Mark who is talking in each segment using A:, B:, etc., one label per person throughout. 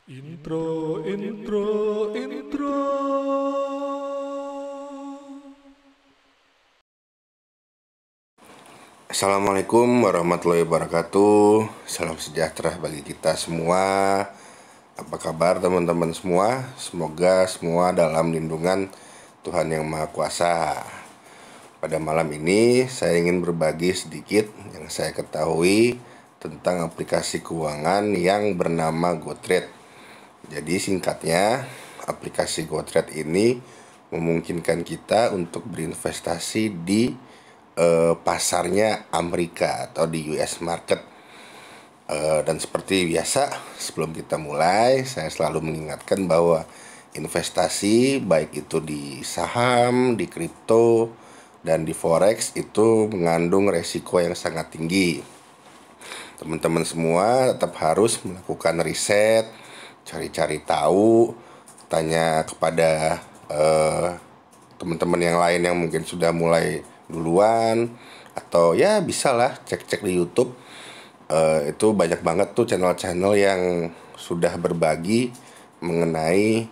A: Intro, intro, intro.
B: Assalamualaikum warahmatullahi wabarakatuh. Salam sejahtera bagi kita semua. Apa kabar teman-teman semua? Semoga semua dalam lindungan Tuhan Yang Maha Kuasa. Pada malam ini saya ingin berbagi sedikit yang saya ketahui tentang aplikasi keuangan yang bernama GoTrade. Jadi singkatnya, aplikasi GoTrade ini memungkinkan kita untuk berinvestasi di pasarnya Amerika atau di US market. Dan seperti biasa, sebelum kita mulai, saya selalu mengingatkan bahwa investasi baik itu di saham, di kripto, dan di forex itu mengandung resiko yang sangat tinggi. Teman-teman semua tetap harus melakukan riset, cari-cari tahu, tanya kepada eh, teman-teman yang lain yang mungkin sudah mulai duluan, atau ya bisalah cek-cek di YouTube. Itu banyak banget tuh channel-channel yang sudah berbagi mengenai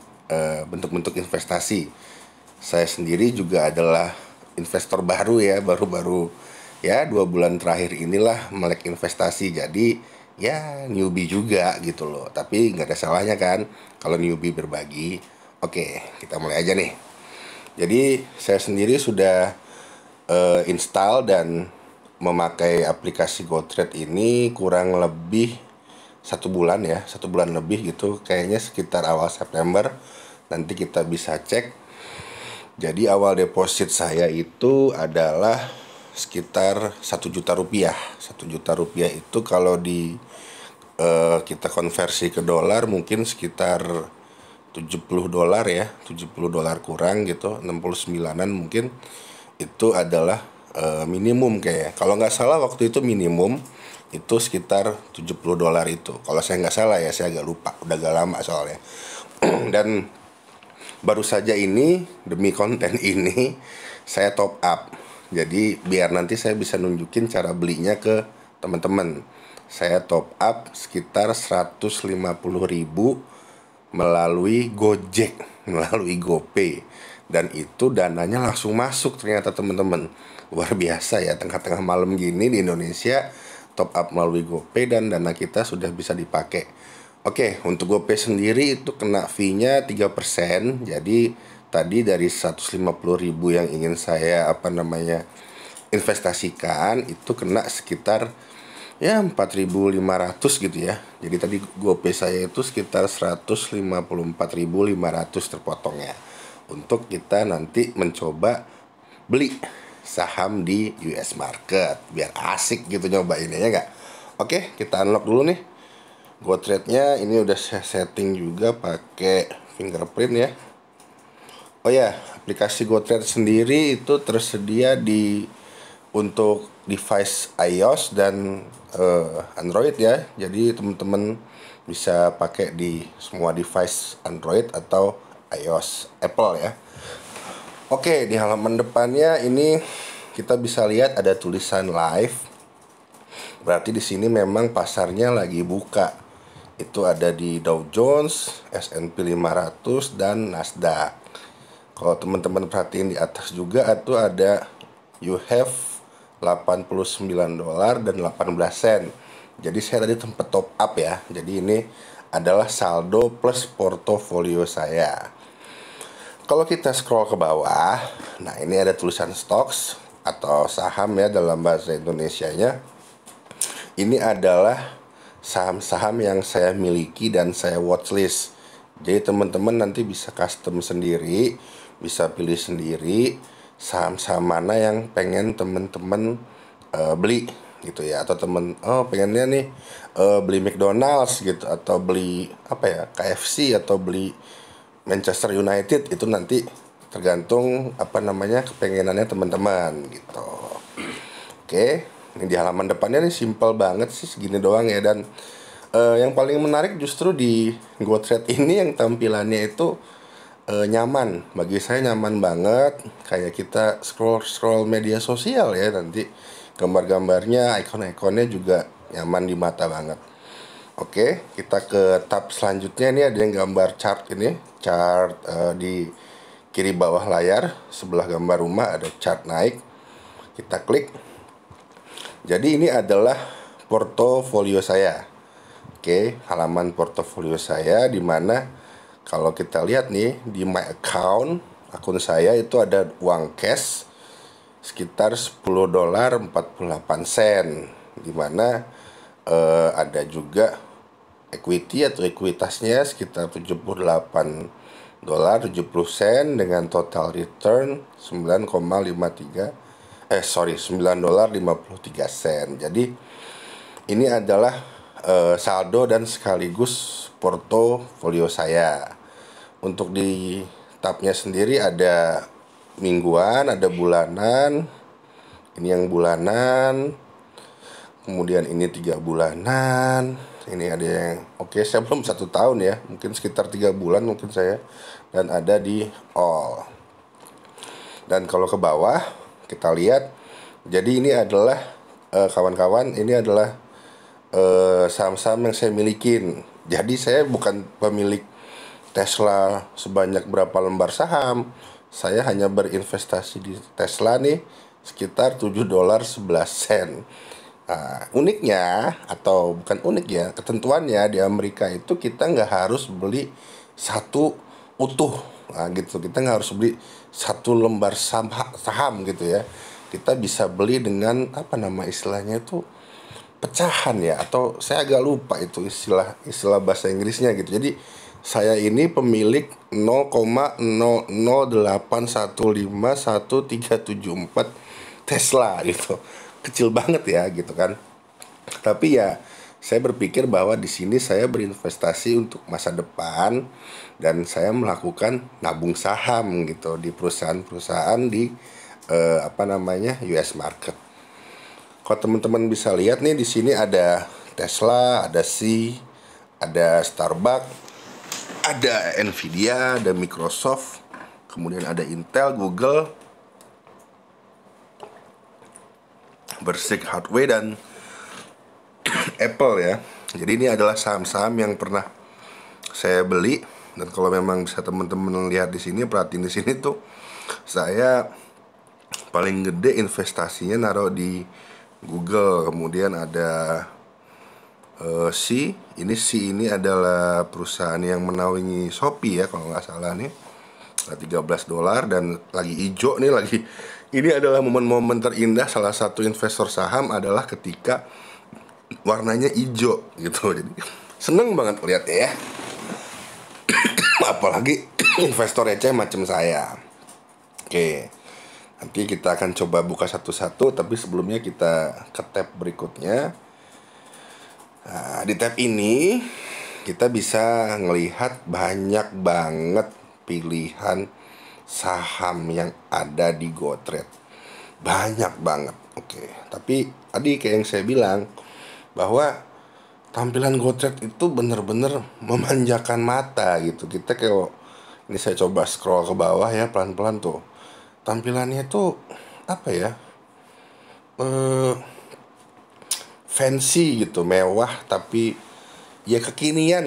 B: bentuk-bentuk investasi. Saya sendiri juga adalah investor baru ya, baru-baru ya 2 bulan terakhir inilah melek investasi. Jadi ya newbie juga gitu loh. Tapi nggak ada salahnya kan kalau newbie berbagi. Oke, kita mulai aja nih. Jadi saya sendiri sudah install dan memakai aplikasi GoTrade ini kurang lebih 1 bulan ya, 1 bulan lebih gitu, kayaknya sekitar awal September. Nanti kita bisa cek. Jadi awal deposit saya itu adalah sekitar 1 juta rupiah. 1 juta rupiah itu kalau di kita konversi ke dolar mungkin sekitar 70 dolar ya, 70 dolar kurang gitu, 69-an mungkin. Itu adalah minimum kayak. Kalau nggak salah waktu itu minimum itu sekitar 70 dolar itu. Kalau saya nggak salah ya, saya agak lupa, udah agak lama soalnya. Dan baru saja ini demi konten ini saya top up. Jadi biar nanti saya bisa nunjukin cara belinya ke teman-teman. Saya top up sekitar 150.000 melalui Gojek, melalui GoPay. Dan itu dananya langsung masuk ternyata teman-teman. Luar biasa ya, tengah-tengah malam gini di Indonesia top up melalui GoPay dan dana kita sudah bisa dipakai. Oke, untuk GoPay sendiri itu kena fee-nya 3%. Jadi tadi dari 150.000 yang ingin saya investasikan itu kena sekitar ya 4.500 gitu ya. Jadi tadi GoPay saya itu sekitar 154.500 terpotongnya. Untuk kita nanti mencoba beli saham di US market biar asik gitu nyobainnya ya nggak. Oke, kita unlock dulu nih. GoTrade-nya ini udah saya setting juga pakai fingerprint ya. Oh ya, aplikasi GoTrade sendiri itu tersedia di untuk device iOS dan Android ya. Jadi teman-teman bisa pakai di semua device Android atau iOS Apple ya. Oke, di halaman depannya ini kita bisa lihat ada tulisan live. Berarti di sini memang pasarnya lagi buka. Itu ada di Dow Jones, S&P 500 dan Nasdaq. Kalau teman-teman perhatiin di atas juga itu ada you have 89 dolar dan 18 sen. Jadi saya tadi tempat top up ya. Jadi ini adalah saldo plus portofolio saya. Kalau kita scroll ke bawah, nah ini ada tulisan stocks atau saham ya dalam bahasa Indonesianya. Ini adalah saham-saham yang saya miliki dan saya watchlist. Jadi teman-teman nanti bisa custom sendiri, bisa pilih sendiri saham-saham mana yang pengen teman-teman beli gitu ya, atau pengennya nih beli McDonald's gitu, atau beli KFC, atau beli Manchester United. Itu nanti tergantung kepengenannya teman-teman gitu. Oke, ini di halaman depannya nih simple banget sih, segini doang ya. Dan yang paling menarik justru di GoTrade ini yang tampilannya itu nyaman. Bagi saya nyaman banget, kayak kita scroll media sosial ya. Nanti gambar-gambarnya, ikon-ikonnya juga nyaman di mata banget. Oke, kita ke tab selanjutnya. Ini ada yang gambar chart ini, chart di kiri bawah layar sebelah gambar rumah ada chart naik. Kita klik. Jadi ini adalah portofolio saya. Oke, halaman portofolio saya di mana kalau kita lihat nih di my account, akun saya itu ada uang cash sekitar $10.48, di mana ada juga equity atau ekuitasnya sekitar $78.70 dengan total return 9,53. Jadi ini adalah saldo dan sekaligus portofolio saya. Untuk di tabnya sendiri ada mingguan, ada bulanan. Ini yang bulanan. Kemudian ini 3 bulanan. Ini ada yang saya belum 1 tahun ya, mungkin sekitar 3 bulan mungkin saya. Dan ada di all. Dan kalau ke bawah kita lihat, jadi ini adalah kawan-kawan, ini adalah saham-saham yang saya milikin. Jadi saya bukan pemilik Tesla sebanyak berapa lembar saham. Saya hanya berinvestasi di Tesla nih sekitar $7.11. Nah, uniknya, atau bukan unik ya, ketentuannya di Amerika itu kita nggak harus beli satu utuh. Nah, gitu, kita nggak harus beli satu lembar saham gitu ya. Kita bisa beli dengan apa nama istilahnya itu, pecahan ya, atau saya agak lupa itu istilah bahasa Inggrisnya gitu. Jadi saya ini pemilik 0,008151374 Tesla gitu. Kecil banget ya gitu kan. Tapi ya saya berpikir bahwa di sini saya berinvestasi untuk masa depan dan saya melakukan nabung saham gitu di perusahaan-perusahaan di US market. Kalau teman-teman bisa lihat nih, di sini ada Tesla, ada ada Starbucks, ada Nvidia, ada Microsoft, kemudian ada Intel, Google, Berkshire Hathaway, dan Apple ya. Jadi ini adalah saham-saham yang pernah saya beli. Dan kalau memang bisa teman-teman lihat di sini, perhatiin di sini tuh, saya paling gede investasinya naruh di Google. Kemudian ada ini adalah perusahaan yang menaungi Shopee ya kalau nggak salah nih, $13. Dan lagi hijau nih, ini adalah momen-momen terindah salah satu investor saham adalah ketika warnanya hijau gitu. Jadi seneng banget lihatnya ya. Apalagi investor receh macam saya. Oke, nanti kita akan coba buka satu-satu, tapi sebelumnya kita ke tab berikutnya. Nah, di tab ini kita bisa ngelihat banyak banget pilihan saham yang ada di GoTrade. Banyak banget. Oke, tapi tadi kayak yang saya bilang bahwa tampilan GoTrade itu bener-bener memanjakan mata gitu. Kita kayak, ini saya coba scroll ke bawah ya pelan-pelan tuh. Tampilannya tuh apa ya? Fancy gitu, mewah, tapi ya kekinian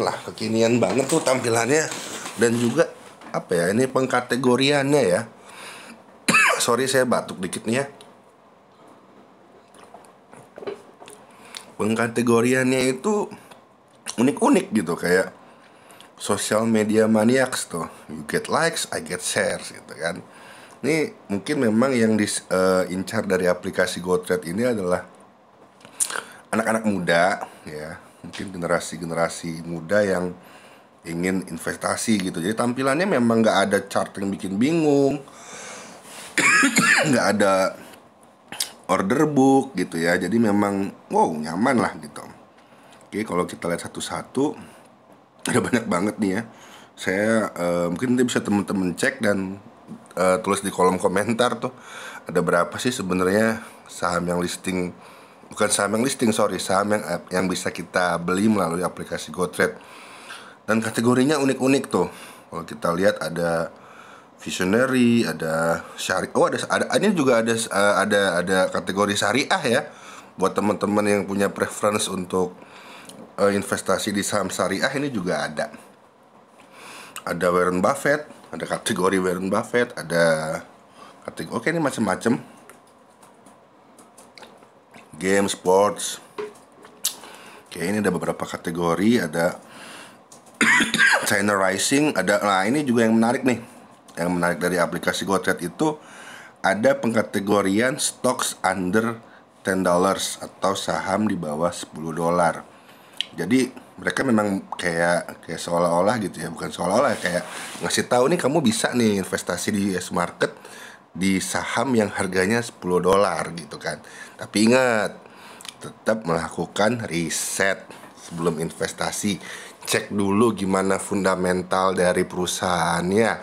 B: banget tuh tampilannya. Dan juga apa ya, ini pengkategoriannya ya. Sorry saya batuk dikit nih ya. Pengkategoriannya itu unik-unik gitu, kayak social media maniacs tuh. You get likes, I get shares gitu kan. Ini mungkin memang yang diincar dari aplikasi GoTrade ini adalah anak-anak muda ya, mungkin generasi muda yang ingin investasi gitu. Jadi tampilannya memang nggak ada chart yang bikin bingung, nggak ada order book gitu ya. Jadi memang nyaman lah gitu. Oke, kalau kita lihat satu-satu, ada banyak banget nih ya. Saya mungkin nanti bisa teman-teman cek dan tulis di kolom komentar tuh, ada berapa sih sebenarnya saham yang listing, bukan saham yang listing, saham yang bisa kita beli melalui aplikasi GoTrade. Dan kategorinya unik-unik tuh. Kalau kita lihat ada visionary, ada syariah. Ada ini juga ada kategori syariah ya. Buat teman-teman yang punya preference untuk investasi di saham syariah ini juga ada. Ada Warren Buffett, ada kategori Warren Buffett, ada kategori, oke, ini macam-macam. Game, sports. Oke, ini ada beberapa kategori, ada China Rising, ada. Nah, ini juga yang menarik nih. Yang menarik dari aplikasi GoTrade itu ada pengkategorian stocks under $10 atau saham di bawah $10. Jadi mereka memang kayak seolah-olah gitu ya, bukan seolah-olah, kayak ngasih tahu nih kamu bisa nih investasi di US market di saham yang harganya $10 gitu kan. Tapi ingat, tetap melakukan riset sebelum investasi. Cek dulu gimana fundamental dari perusahaannya.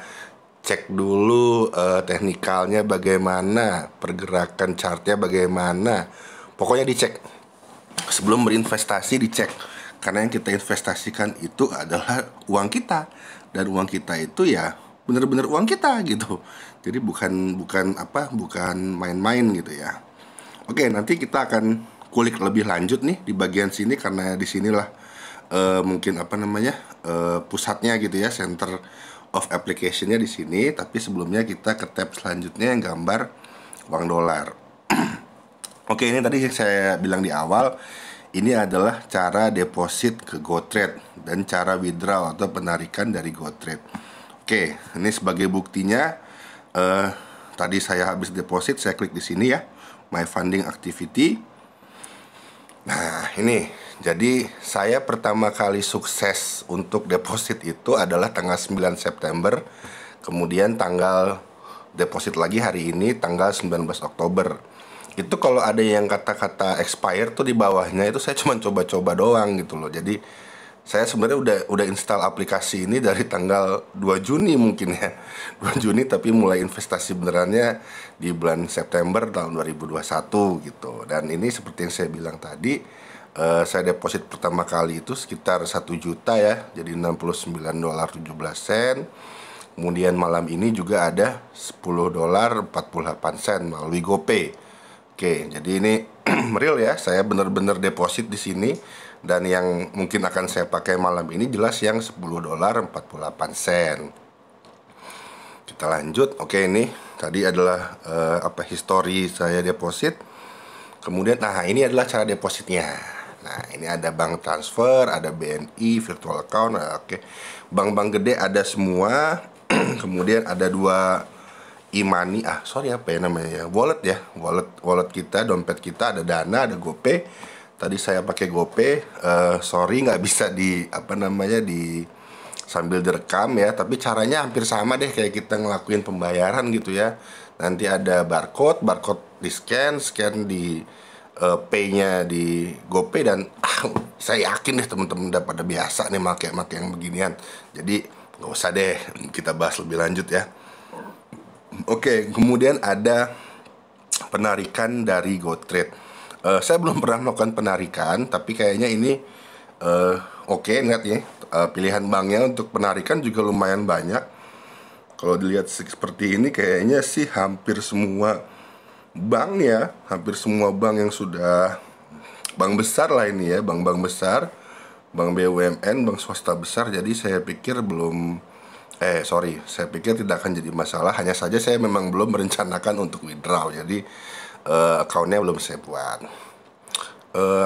B: Cek dulu teknikalnya bagaimana, pergerakan chartnya bagaimana. Pokoknya dicek. Sebelum berinvestasi dicek. Karena yang kita investasikan itu adalah uang kita. Dan uang kita itu ya benar-benar uang kita gitu. Jadi bukan main-main gitu ya. Oke, nanti kita akan kulik lebih lanjut nih di bagian sini, karena di sinilah mungkin pusatnya gitu ya, center of application-nya di sini. Tapi sebelumnya kita ke tab selanjutnya yang gambar uang dolar. Oke, ini tadi saya bilang di awal, ini adalah cara deposit ke GoTrade dan cara withdraw atau penarikan dari GoTrade. Oke, ini sebagai buktinya, tadi saya habis deposit, saya klik di sini ya, My Funding Activity. Nah, ini, jadi saya pertama kali sukses untuk deposit itu adalah tanggal 9 September. Kemudian tanggal deposit lagi hari ini, tanggal 19 Oktober. Itu kalau ada yang kata-kata expire tuh di bawahnya, itu saya cuma coba-coba doang gitu loh. Jadi saya sebenarnya udah install aplikasi ini dari tanggal 2 Juni mungkin ya. 2 Juni, tapi mulai investasi benerannya di bulan September tahun 2021 gitu. Dan ini seperti yang saya bilang tadi, saya deposit pertama kali itu sekitar 1 juta ya, jadi $69.17. Kemudian malam ini juga ada $10.48 melalui GoPay. Oke, jadi ini real ya, saya bener-bener deposit di sini. Dan yang mungkin akan saya pakai malam ini jelas yang $10.48. Kita lanjut. Oke, ini tadi adalah history saya deposit. Kemudian, nah ini adalah cara depositnya. Nah, ini ada bank transfer, ada BNI, virtual account. Nah, oke. Bank-bank gede ada semua. Kemudian ada 2 e-money, wallet ya, wallet kita, dompet kita, ada Dana, ada GoPay. Tadi saya pakai GoPay, sorry nggak bisa di sambil direkam ya, tapi caranya hampir sama deh kayak kita ngelakuin pembayaran gitu ya. Nanti ada barcode di scan di pay-nya di GoPay, dan saya yakin deh teman-teman udah pada biasa nih make yang beginian. Jadi nggak usah deh kita bahas lebih lanjut ya. Oke, kemudian ada penarikan dari GoTrade. Saya belum pernah melakukan penarikan, tapi kayaknya ini oke, lihat ya, pilihan banknya untuk penarikan juga lumayan banyak. Kalau dilihat seperti ini, kayaknya sih hampir semua bank yang sudah bank besar lah ini ya, bank-bank besar, bank BUMN, bank swasta besar. Jadi saya pikir saya pikir tidak akan jadi masalah. Hanya saja saya memang belum merencanakan untuk withdraw, jadi accountnya belum saya buat.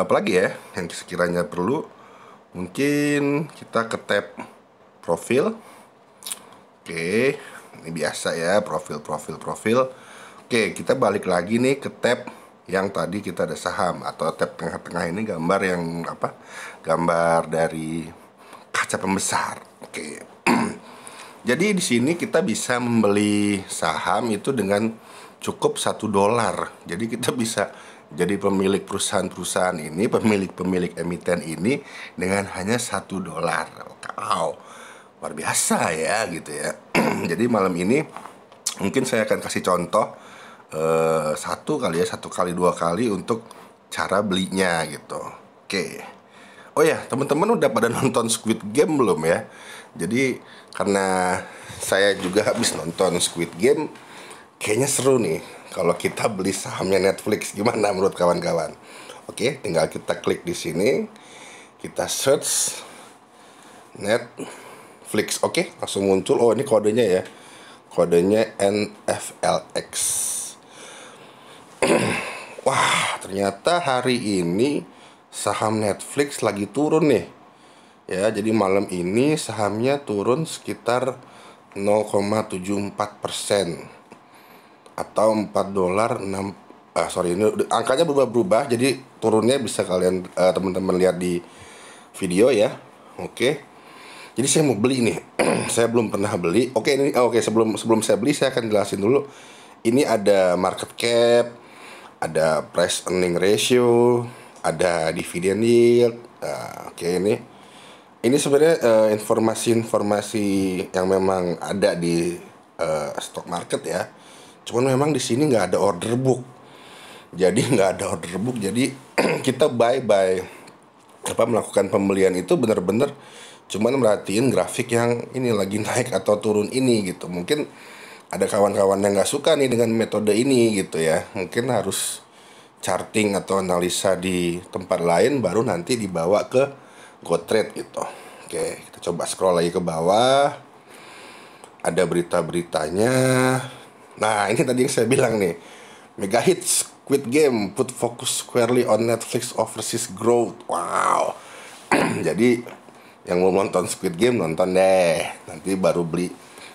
B: Apalagi ya yang sekiranya perlu, mungkin kita ke tab profil. Oke, ini biasa ya, profil. Oke, kita balik lagi nih ke tab yang tadi kita ada saham, atau tab tengah-tengah ini gambar gambar dari kaca pembesar. Oke. Jadi di sini kita bisa membeli saham itu dengan cukup $1. Jadi kita bisa jadi pemilik perusahaan ini, pemilik emiten ini dengan hanya $1. Wow, luar biasa ya gitu ya. Jadi malam ini mungkin saya akan kasih contoh satu kali 2 kali untuk cara belinya gitu. Oke. Oh ya, teman-teman udah pada nonton Squid Game belum ya? Jadi karena saya juga habis nonton Squid Game, kayaknya seru nih kalau kita beli sahamnya Netflix. Gimana menurut kawan-kawan? Oke, tinggal kita klik di sini. Kita search Netflix. Oke, langsung muncul. Oh, ini kodenya ya. Kodenya NFLX. Wah, ternyata hari ini saham Netflix lagi turun nih. Ya, jadi malam ini sahamnya turun sekitar 0,74% atau 4 dolar 6. Sorry, ini angkanya berubah-berubah. Jadi turunnya bisa kalian teman-teman lihat di video ya. Oke. Jadi saya mau beli nih. Saya belum pernah beli. Oke, sebelum saya beli saya akan jelasin dulu. Ini ada market cap, ada price earning ratio, ada dividend yield. Oke, ini sebenarnya informasi-informasi yang memang ada di stock market ya. Cuman memang di sini nggak ada order book. Jadi nggak ada order book. Jadi kita melakukan pembelian itu benar-benar cuman merhatiin grafik yang ini lagi naik atau turun ini gitu. Mungkin ada kawan-kawan yang nggak suka nih dengan metode ini gitu ya. Mungkin harus charting atau analisa di tempat lain baru nanti dibawa ke GoTrade gitu. Oke, kita coba scroll lagi ke bawah. Ada berita-beritanya. Nah, ini tadi yang saya bilang nih. Mega hits Squid Game put focus squarely on Netflix overseas growth. Wow. Jadi yang mau nonton Squid Game nonton deh. Nanti baru beli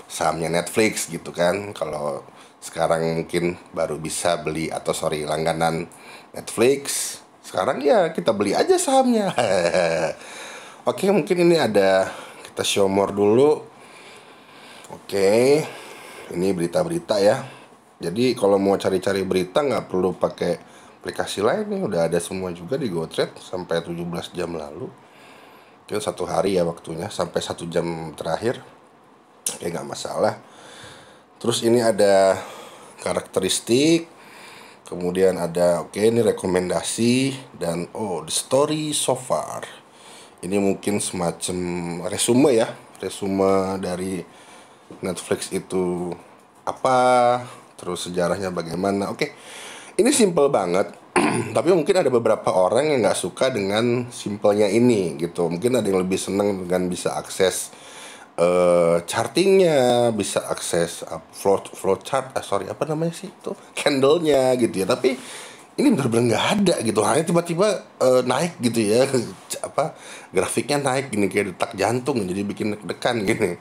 B: sahamnya Netflix gitu kan. Kalau sekarang mungkin baru bisa beli langganan Netflix. Sekarang ya kita beli aja sahamnya. Oke, mungkin ini kita show more dulu. Oke, ini berita-berita ya. Jadi kalau mau cari-cari berita nggak perlu pakai aplikasi lain nih, udah ada semua juga di GoTrade sampai 17 jam lalu. Itu 1 hari ya waktunya, sampai 1 jam terakhir. Oke, nggak masalah. Terus ini ada karakteristik, kemudian ada ini rekomendasi, dan the story so far. Ini mungkin semacam resume dari Netflix itu apa, terus sejarahnya bagaimana. Oke, ini simple banget. Tapi mungkin ada beberapa orang yang nggak suka dengan simpelnya ini gitu. Mungkin ada yang lebih seneng dengan bisa akses chartingnya, bisa akses flow chart, apa namanya sih itu, candlenya gitu ya. Tapi ini benar-benar nggak ada gitu, hanya tiba-tiba naik gitu ya, grafiknya naik gini kayak detak jantung, jadi bikin deg-degan gini.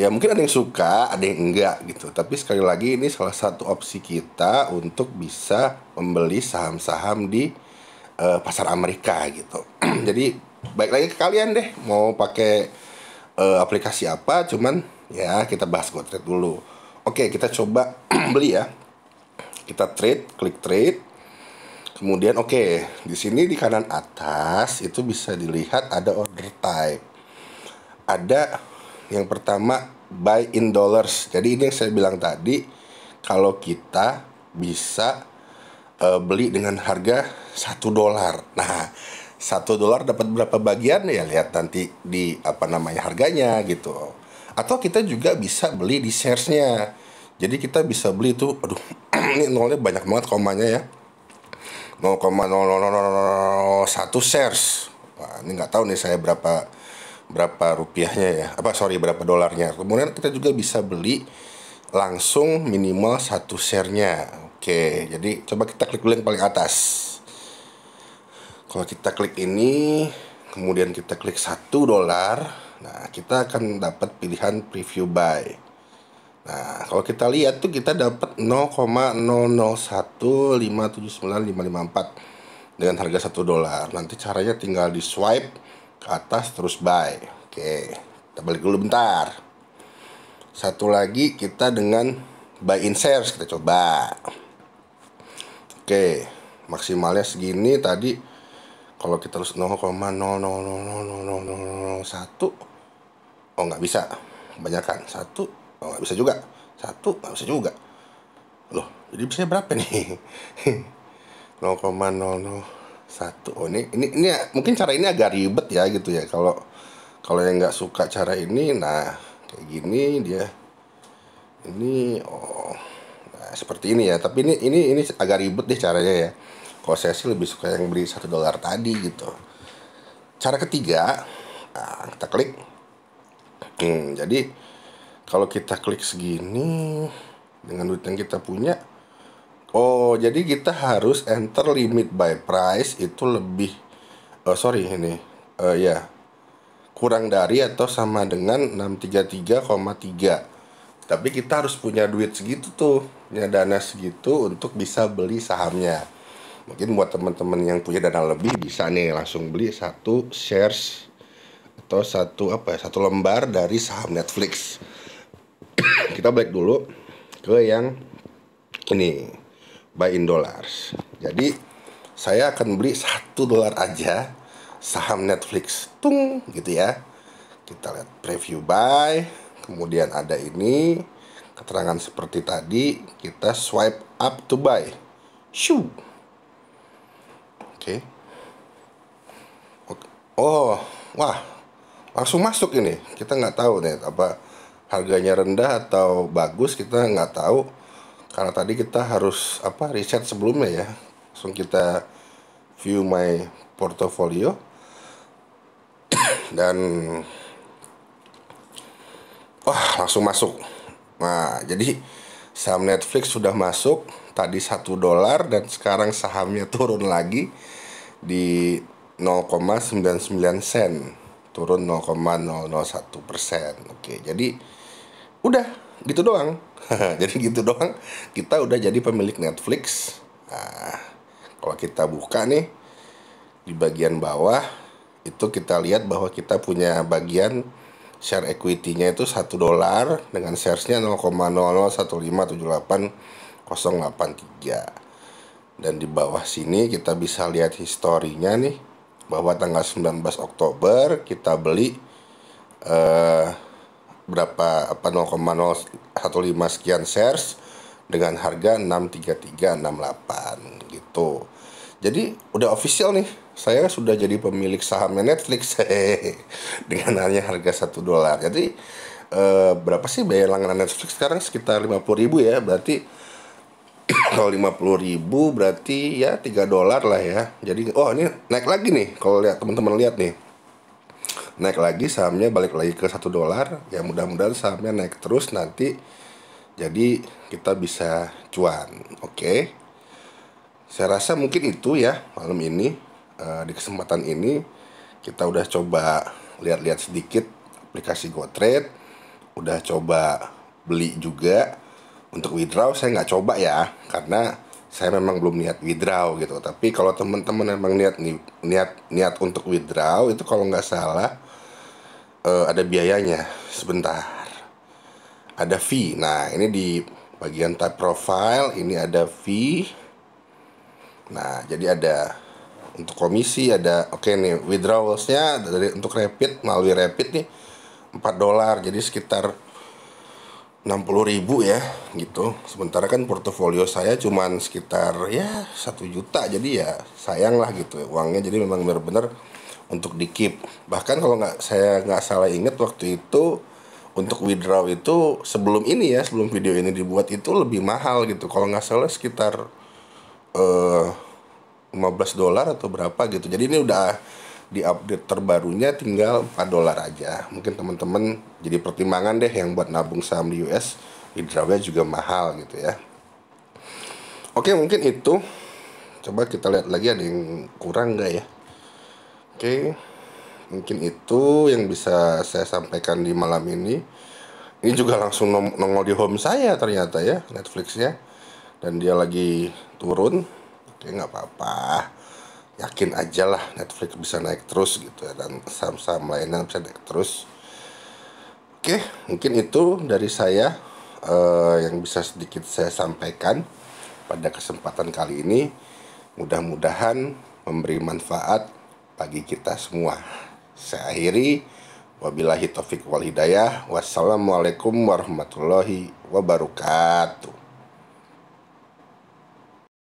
B: Ya mungkin ada yang suka, ada yang enggak gitu. Tapi sekali lagi ini salah satu opsi kita untuk bisa membeli saham-saham di pasar Amerika gitu. Jadi baik lagi ke kalian deh, mau pakai aplikasi apa. Cuman ya kita bahas GoTrade dulu. Oke, kita coba beli ya. Kita klik trade. Kemudian di sini di kanan atas itu bisa dilihat ada order type. Ada yang pertama, buy in dollars. Jadi ini yang saya bilang tadi, kalau kita bisa beli dengan harga $1. Nah, $1 dapat berapa bagian ya, lihat nanti di harganya gitu. Atau kita juga bisa beli di shares-nya. Jadi kita bisa beli tuh, ini nolnya banyak banget komanya ya. 0,0001 shares. Wah, ini nggak tahu nih saya berapa rupiahnya ya, berapa dolarnya. Kemudian kita juga bisa beli langsung minimal 1 share-nya. Oke, jadi coba kita klik dulu yang paling atas. Kalau kita klik ini, kemudian kita klik $1, nah kita akan dapat pilihan preview buy. Nah, kalau kita lihat tuh kita dapat 0,001579,554 dengan harga $1. Nanti caranya tinggal di swipe ke atas terus buy. Oke, kita balik dulu bentar. Satu lagi kita dengan buy in shares, kita coba. Oke, maksimalnya segini tadi. Kalau kita harus 0,000001, nggak bisa, kebanyakan. 1, nggak bisa juga. 1, nggak bisa juga. Loh, jadi bisa berapa nih? 0,00 ini mungkin cara ini agak ribet ya gitu ya. Kalau yang nggak suka cara ini, nah kayak gini dia ini seperti ini ya. Tapi ini agak ribet deh caranya ya. Kalau saya sih lebih suka yang beli $1 tadi gitu. cara ketiga, kita klik. Jadi kalau kita klik segini dengan duit yang kita punya, jadi kita harus enter limit buy price itu lebih, kurang dari atau sama dengan 633,3. Tapi kita harus punya duit segitu tuh, punya dana segitu untuk bisa beli sahamnya. Mungkin buat teman-teman yang punya dana lebih bisa nih langsung beli satu shares atau satu lembar dari saham Netflix. Kita balik dulu ke yang ini, buy in dollars. Jadi saya akan beli $1 aja saham Netflix, gitu ya. Kita lihat preview buy, kemudian ada ini keterangan seperti tadi, kita swipe up to buy, Oke. Wah, langsung masuk ini. Kita nggak tahu nih apa harganya rendah atau bagus, kita nggak tahu karena tadi kita harus riset sebelumnya ya. Langsung kita view my portfolio dan langsung masuk. Nah, jadi saham Netflix sudah masuk tadi $1 dan sekarang sahamnya turun lagi di 0,99 sen, turun 0,001%. Oke, jadi udah gitu doang. Jadi gitu doang kita udah jadi pemilik Netflix. Nah, kalau kita buka nih di bagian bawah itu kita lihat bahwa kita punya bagian share equity-nya itu $1 dengan shares-nya 0,001578,083. Dan di bawah sini kita bisa lihat historinya nih bahwa tanggal 19 Oktober kita beli berapa 0,015 sekian shares dengan harga 63368 gitu. Jadi udah official nih, saya sudah jadi pemilik sahamnya Netflix dengan hanya harga $1. Jadi berapa sih bayar langganan Netflix sekarang? Sekitar 50.000 ya. Berarti kalau 50.000 berarti ya $3 lah ya. Jadi ini naik lagi nih. Kalau lihat teman-teman lihat nih, naik lagi sahamnya, balik lagi ke $1. Ya mudah-mudahan sahamnya naik terus nanti, jadi kita bisa cuan. Oke. Saya rasa mungkin itu ya malam ini. Di kesempatan ini kita udah coba lihat-lihat sedikit aplikasi GoTrade, udah coba beli juga. Untuk withdraw saya nggak coba ya, karena saya memang belum niat withdraw gitu. Tapi kalau teman-teman memang niat untuk withdraw itu, kalau nggak salah ada biayanya sebentar, ada fee. Nah, ini di bagian type profile ini ada fee. Nah, jadi ada untuk komisi, ada nih withdrawalsnya dari untuk Rapid, melalui Rapid nih $4, jadi sekitar 60.000 ya gitu. Sementara kan portofolio saya cuman sekitar 1 juta, jadi ya sayang lah gitu uangnya. Jadi memang benar-benar untuk di keep. Bahkan kalau saya nggak salah inget waktu itu untuk withdraw itu sebelum video ini dibuat itu lebih mahal gitu. Kalau nggak salah sekitar $15 atau berapa gitu. Jadi ini udah di update terbarunya tinggal $4 aja. Mungkin teman-teman jadi pertimbangan deh yang buat nabung saham di US, withdrawnya juga mahal gitu ya. Oke, mungkin itu. Coba kita lihat lagi ada yang kurang nggak ya. Oke, mungkin itu yang bisa saya sampaikan di malam ini. Ini juga langsung nongol di home saya ternyata ya, Netflixnya. Dan dia lagi turun. Oke, nggak apa-apa. Yakin aja lah Netflix bisa naik terus gitu ya. Dan saham-saham lainnya bisa naik terus. Oke, mungkin itu dari saya yang bisa sedikit saya sampaikan pada kesempatan kali ini. Mudah-mudahan memberi manfaat bagi kita semua. Saya akhiri, wabillahi taufiq wal hidayah. Wassalamualaikum warahmatullahi wabarakatuh.